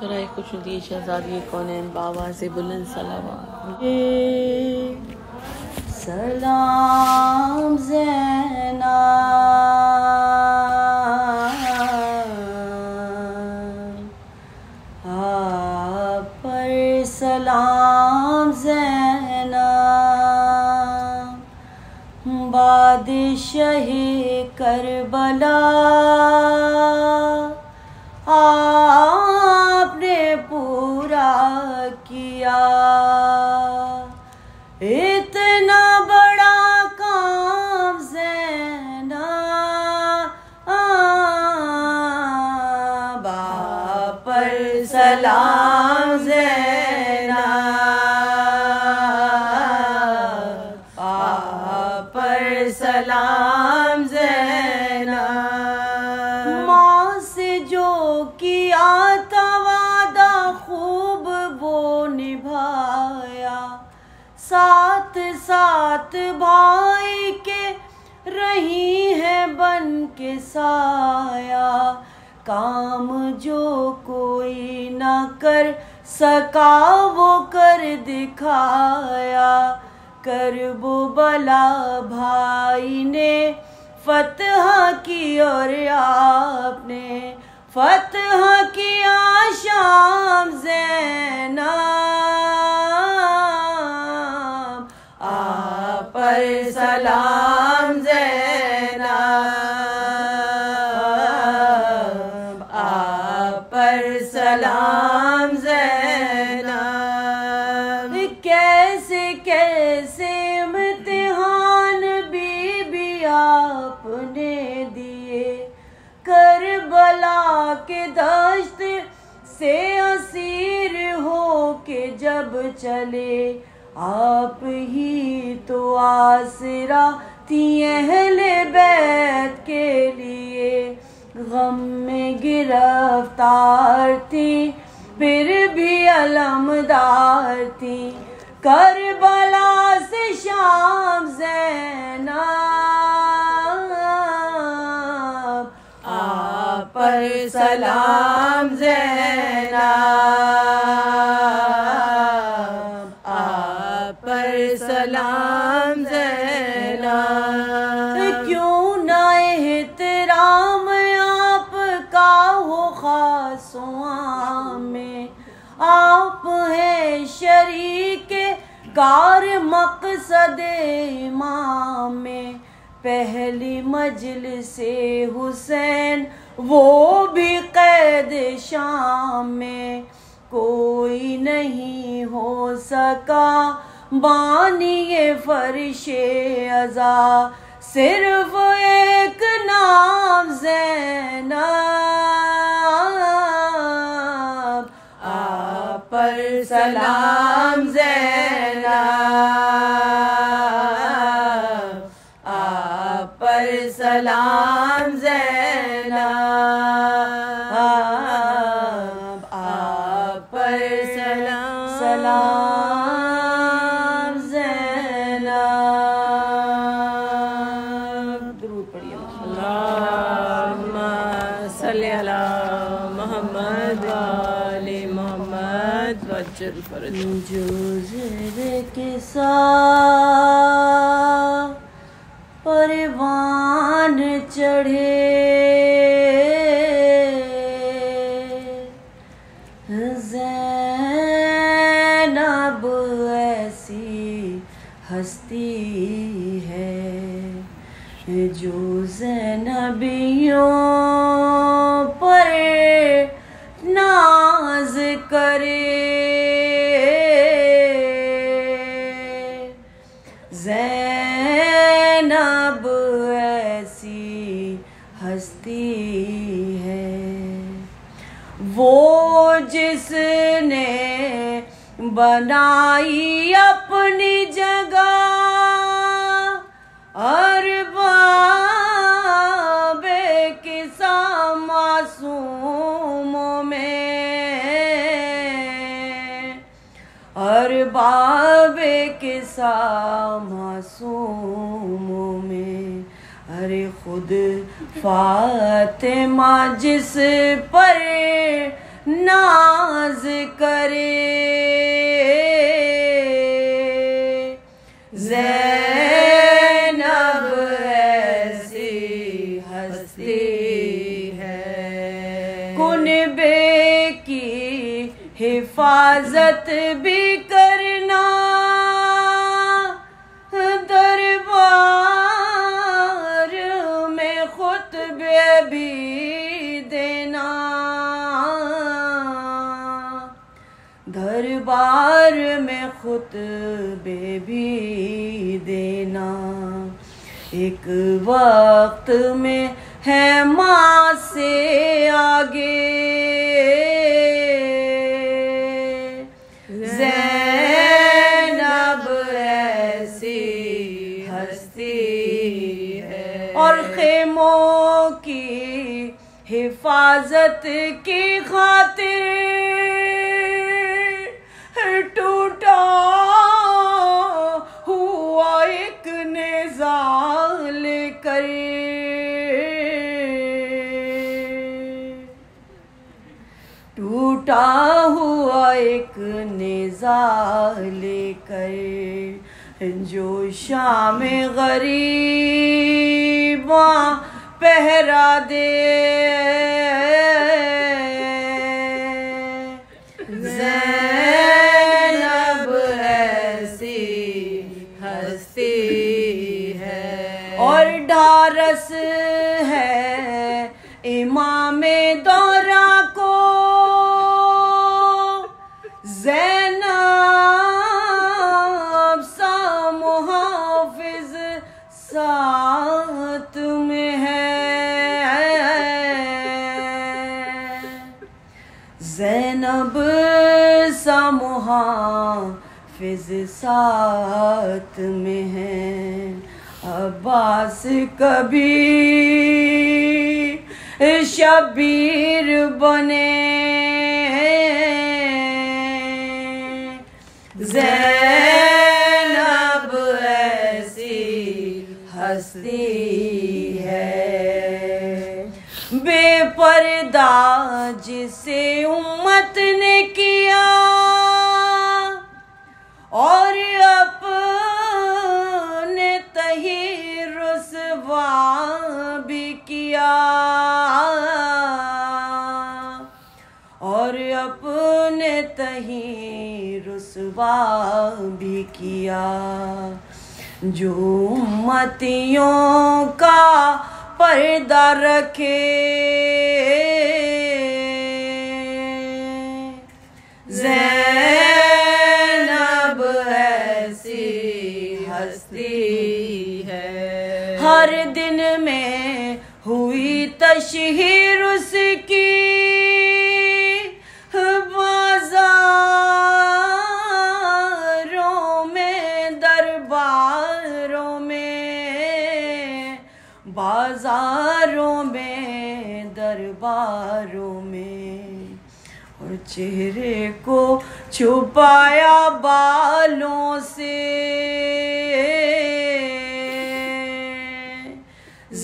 बराए कुछ दिए शहजादी कौनैन बाबा से बुलंद सलावत। सलाम ज़ैना आप पर सलाम ज़ैना बादशाह करबला आपने पूरा किया इतना बड़ा काम ज़ैना बाप पर सलाम ज़ैना बाप पर सलाम ज़ैना माँ से जो किया था वादा खूब वो निभाया साथ साथ भाई के रही है बन के साया काम जो कोई ना कर सका वो कर दिखाया करबो बला भाई ने फतह की और आपने फतह किया शाम ज़ैना आप पर सलाम ज़ैना आप पर सलाम ज़ैना कैसे कैसे इम्तिहान बीबी आपने दिए करबला के दश्त से असीर हो के जब चले आप ही तो आसरा थी अहले बैत के लिए गम में गिरफ्तार थी फिर भी अलमदार थी करबला से शाम ज़ैना आप पर सलाम ज़ैना आप पर सलाम ज़ैना क्यों ना एहतराम आपका हो खासों में आप हैं शरीके कार मकसद इमाम में पहली मजलिसे हुसैन वो भी कैद शाम में कोई नहीं हो सका बानिए फरिशे अज़ा सिर्फ एक नाम ज़ैना आप पर सलाम ज़ैना आप पर सलाम ज़ैना आप पर सलाम ज़ैना दुरूद पढ़िए अल्लाहुम्मा सल्ली अला मोहम्मद व आले मोहम्मद वज्जल फरज जो ज़ेरे के साथ परवान चढ़े ज़ैनब ऐसी हस्ती है जो ज़ैनबियों पर नाज करे ज़ैनब ऐसी हस्ती है वो जिसने बनाई अपनी जगह अरबाबे किसा मासूमों में अरबाबे किसा मासूमों में अरे खुद फातिमा जिस पर नाज करे। ज़ैनब ऐसी हस्ती है, कुनबे की हिफाजत भी करना, दरबार में खुतबे भी देना, दरबार में खुतबे भी देना। एक वक्त में है माँ से आगे, ज़ैनब ऐसी हस्ती है। और खेमों की हिफाजत की खातिर टूटा हुआ एक नेज़ा लेकर, टूटा हुआ एक नेज़ा लेकर, जो शाम गरीबा पहरा दे। ज़ैनब ऐसी हस्ती है। और ढारस है इमामे दौरा को, ज़ैनब सा मुहाफिज साथ में है। ज़ैनब सा मुहाफिज साथ में है। अब्बास कभी शबीर बने, ज़ैनब ऐसी हस्ती है। बेपर्दा जिसे उम्मत ने किया, और अपने तही रुसवा भी किया, और अपने तही रुसवा भी किया। जो उम्मतियों का पर्दा रखे, ज़ैनब ऐसी हस्ती है। हर दिन में हुई तशहीर उसकी, बाजारों में दरबारों में, बाजारों में दरबारों में। और चेहरे को छुपाया बालों से,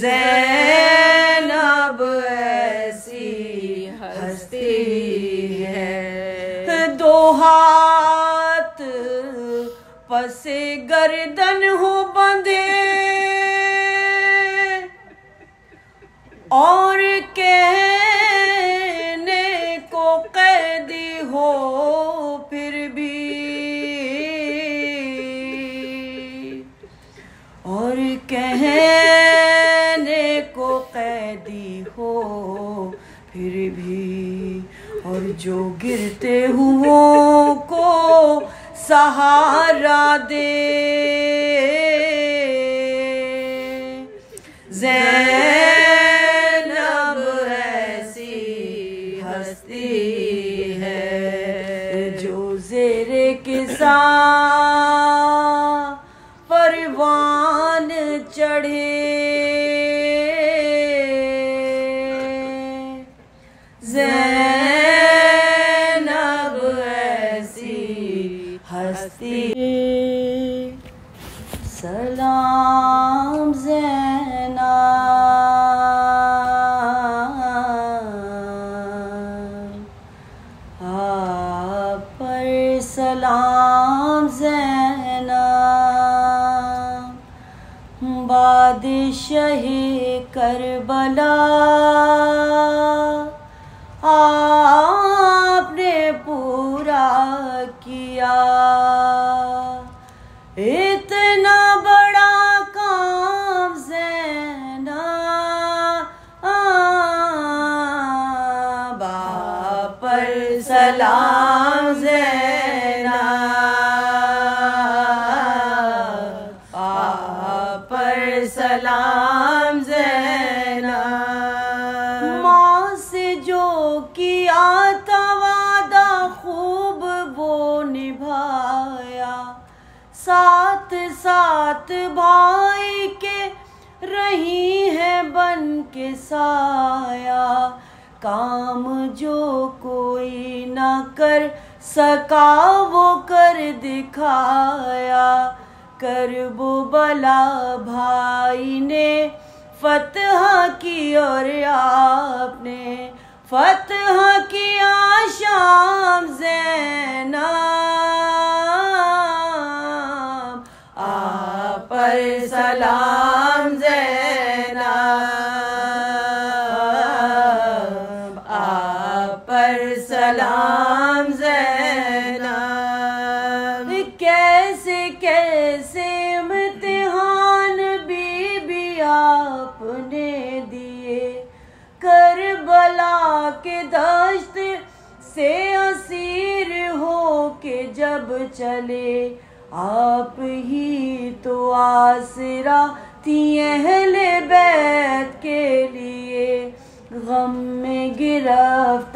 ज़ैनब ऐसी हस्ती है। दो हाथ पसे गर्दन हो बंधे, और कहने को कैदी हो फिर भी, और कहने को कैदी हो फिर भी। और जो गिरते हुओं को सहारा दे, ज़ैनब ऐसी हस्ती है। जो ज़ेरे किसा परवान चढ़े, ज़ैनब ऐसी हस्ती। सलाम ज़ैनब, पर सलाम ज़ैनब बादशाहे करबला आपने पूरा किया इतना बड़ा काम ज़ैनब पर सलाम ज़ैनब पर सलाम ज़ैनब माँ से जो किया था वादा खूब वो निभाया साथ साथ भाई के रही है बन के साया काम जो कोई ना कर सका वो कर दिखाया करबो बला भाई ने फतह की और आपने फतह किया शाम ज़ैनब पर सलाम ज़ैनब पर सलाम ज़ैनब कैसे कैसे इम्तिहान बीबी आपने दिए करबला के दश्त से असीर हो के जब चले आप ही तो आसरा थी अहले बैत के लिए गम में गिरफ्तार